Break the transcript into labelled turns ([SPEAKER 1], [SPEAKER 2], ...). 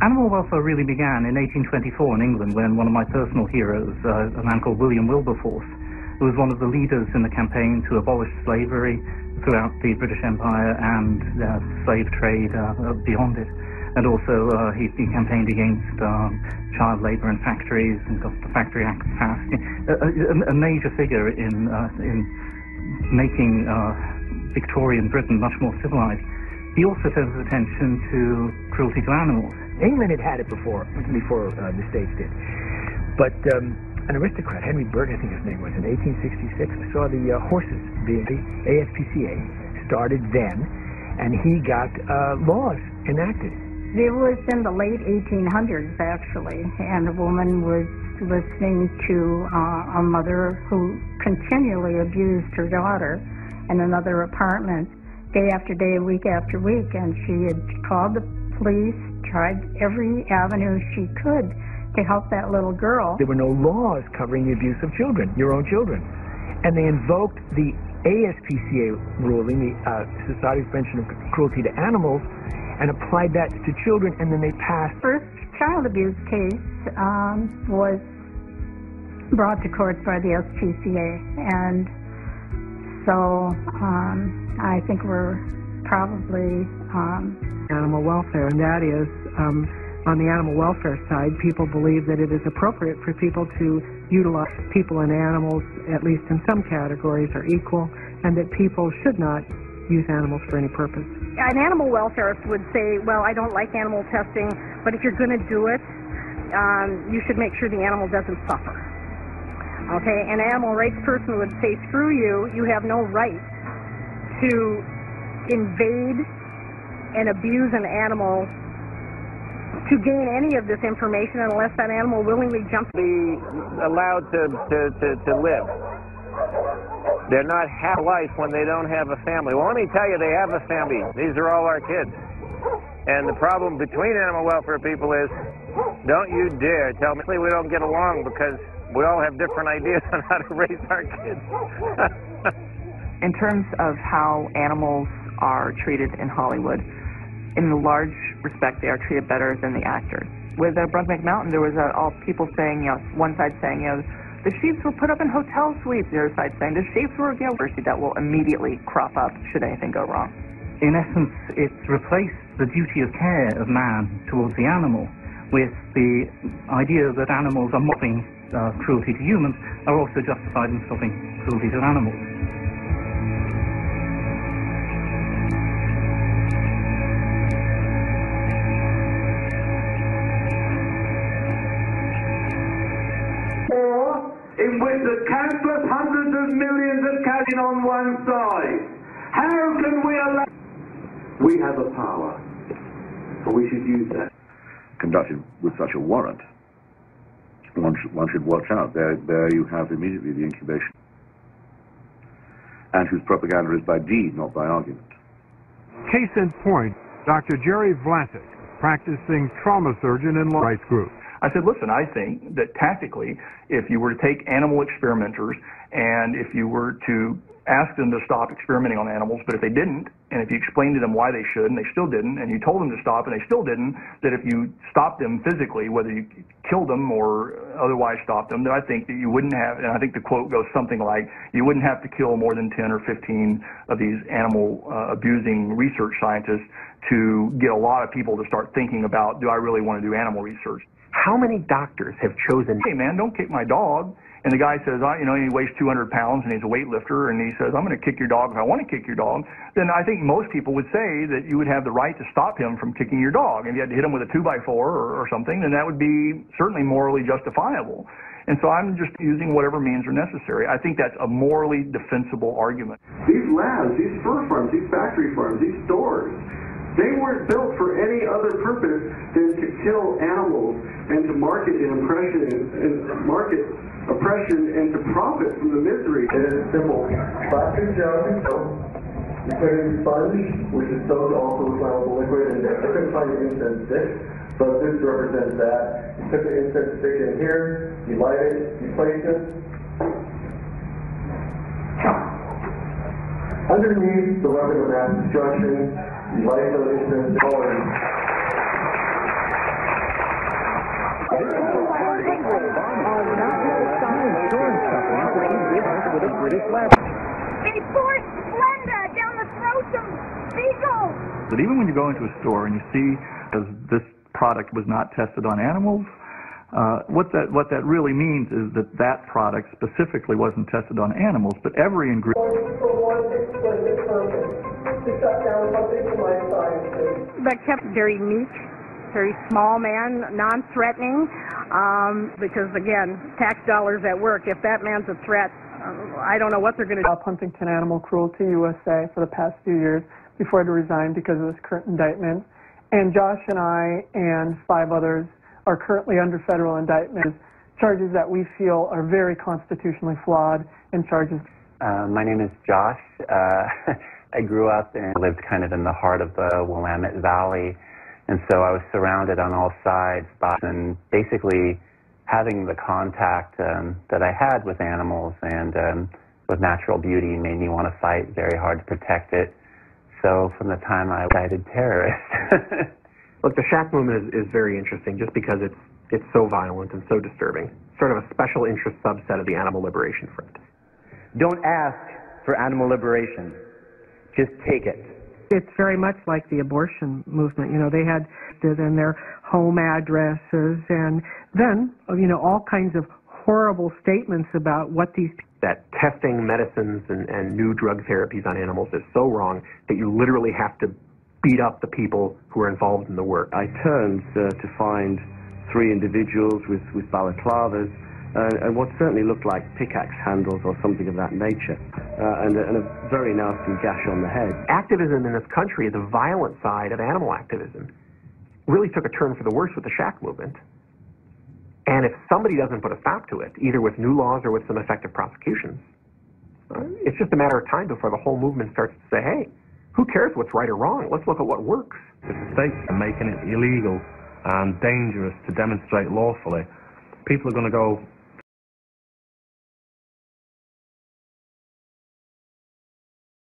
[SPEAKER 1] Animal welfare really began in 1824 in England when one of my personal heroes, a man called William Wilberforce, who was one of the leaders in the campaign to abolish slavery throughout the British Empire and slave trade beyond it. And also he campaigned against child labor in factories and got the Factory Act passed. A major figure in making Victorian Britain much more civilized. He also turned his attention to cruelty to animals.
[SPEAKER 2] England had it before the States did. But an aristocrat, Henry Burt, I think his name was, in 1866, saw the horses being, the ASPCA started then, and he got laws enacted.
[SPEAKER 3] It was in the late 1800s, actually, and a woman was listening to a mother who continually abused her daughter in another apartment day after day, week after week, and she had called the police, tried every avenue she could to help that little girl.
[SPEAKER 2] There were no laws covering the abuse of children, your own children. And they invoked the ASPCA ruling, the Society of Prevention of Cruelty to Animals, and applied that to children, and then they passed.
[SPEAKER 3] First child abuse case was brought to court by the SPCA, and so I think we're probably
[SPEAKER 4] animal welfare, and that is on the animal welfare side, people believe that it is appropriate for people to utilize people and animals, at least in some categories, are equal, and that people should not use animals for any purpose.
[SPEAKER 5] An animal welfarist would say, well, I don't like animal testing, but if you're going to do it, you should make sure the animal doesn't suffer. Okay, an animal rights person would say, screw you, you have no right to invade and abuse an animal to gain any of this information unless that animal willingly jumps.
[SPEAKER 6] Be allowed to live. They're not half life when they don't have a family. Well, let me tell you, they have a family. These are all our kids. And the problem between animal welfare people is, don't you dare tell me we don't get along because we all have different ideas on how to raise our kids.
[SPEAKER 7] In terms of how animals are treated in Hollywood, in a large respect, they are treated better than the actors. With Brokeback Mountain, there was all people saying, one side saying, the sheep were put up in hotel suites. The other side saying the sheep were, that will immediately crop up should anything go wrong.
[SPEAKER 1] In essence, it's replaced the duty of care of man towards the animal with the idea that animals are mopping cruelty to humans are also justified in stopping cruelty to animals.
[SPEAKER 8] In which the countless hundreds of millions of cats on one side. How can we allow... We have a power, and we should use that.
[SPEAKER 9] Conducted with such a warrant, one should watch out. There you have immediately the incubation. And whose propaganda is by deed, not by argument.
[SPEAKER 10] Case in point, Dr. Jerry Vlasic, practicing trauma surgeon in law rights group.
[SPEAKER 11] I said, listen, I think that tactically, if you were to take animal experimenters and if you were to ask them to stop experimenting on animals, but if they didn't, and if you explained to them why they should and they still didn't, and you told them to stop and they still didn't, that if you stopped them physically, whether you killed them or otherwise stopped them, then I think that you wouldn't have, and I think the quote goes something like, you wouldn't have to kill more than 10 or 15 of these animal abusing research scientists to get a lot of people to start thinking about, do I really want to do animal research?
[SPEAKER 12] How many doctors have chosen...
[SPEAKER 11] Hey, man, don't kick my dog. And the guy says, he weighs 200 pounds and he's a weightlifter, and he says, I'm going to kick your dog if I want to kick your dog. Then I think most people would say that you would have the right to stop him from kicking your dog. And if you had to hit him with a 2x4 or something, then that would be certainly morally justifiable. And so I'm just using whatever means are necessary. I think that's a morally defensible argument.
[SPEAKER 8] These labs, these fur farms, these factory farms, these stores, they weren't built for any other purpose than to kill animals and to market oppression and to profit from the misery. It is simple. Plastic gel, you put in sponge, which is soaked also with flammable liquid, and I couldn't find an incense stick, but this represents that. You put the incense stick in here, you light it, you place it. Underneath the weapon of mass destruction, you light the incense stick.
[SPEAKER 13] They forced Splenda down the throats of beagles.
[SPEAKER 11] But even when you go into a store and you see this product was not tested on animals, what that really means is that that product specifically wasn't tested on animals, but every ingredient.
[SPEAKER 5] But kept very meek, very small man, non-threatening, because again, tax dollars at work. If that man's a threat, I don't know what they're going to do.
[SPEAKER 14] Huntington Animal Cruelty USA for the past few years before I had to resign because of this current indictment. And Josh and I and 5 others are currently under federal indictment, charges that we feel are very constitutionally flawed and charges.
[SPEAKER 15] My name is Josh. I grew up and lived kind of in the heart of the Willamette Valley, and so I was surrounded on all sides by, and basically having the contact that I had with animals and with natural beauty made me want to fight very hard to protect it. So from the time I decided terrorist.
[SPEAKER 12] Look, the Shack movement is very interesting just because it's so violent and so disturbing. Sort of a special interest subset of the Animal Liberation Front.
[SPEAKER 16] Don't ask for animal liberation. Just take it.
[SPEAKER 4] It's very much like the abortion movement. You know, they had it in their home addresses and then, you know, all kinds of horrible statements about what these
[SPEAKER 12] that testing medicines and new drug therapies on animals is so wrong that you literally have to beat up the people who are involved in the work.
[SPEAKER 17] I turned to find 3 individuals with balaclavas and what certainly looked like pickaxe handles or something of that nature, and a very nasty gash on the head.
[SPEAKER 12] Activism in this country, the violent side of animal activism, really took a turn for the worse with the Shack movement. And if somebody doesn't put a stop to it, either with new laws or with some effective prosecutions, it's just a matter of time before the whole movement starts to say, hey, who cares what's right or wrong? Let's look at what works.
[SPEAKER 18] If the states are making it illegal and dangerous to demonstrate lawfully, people are going to go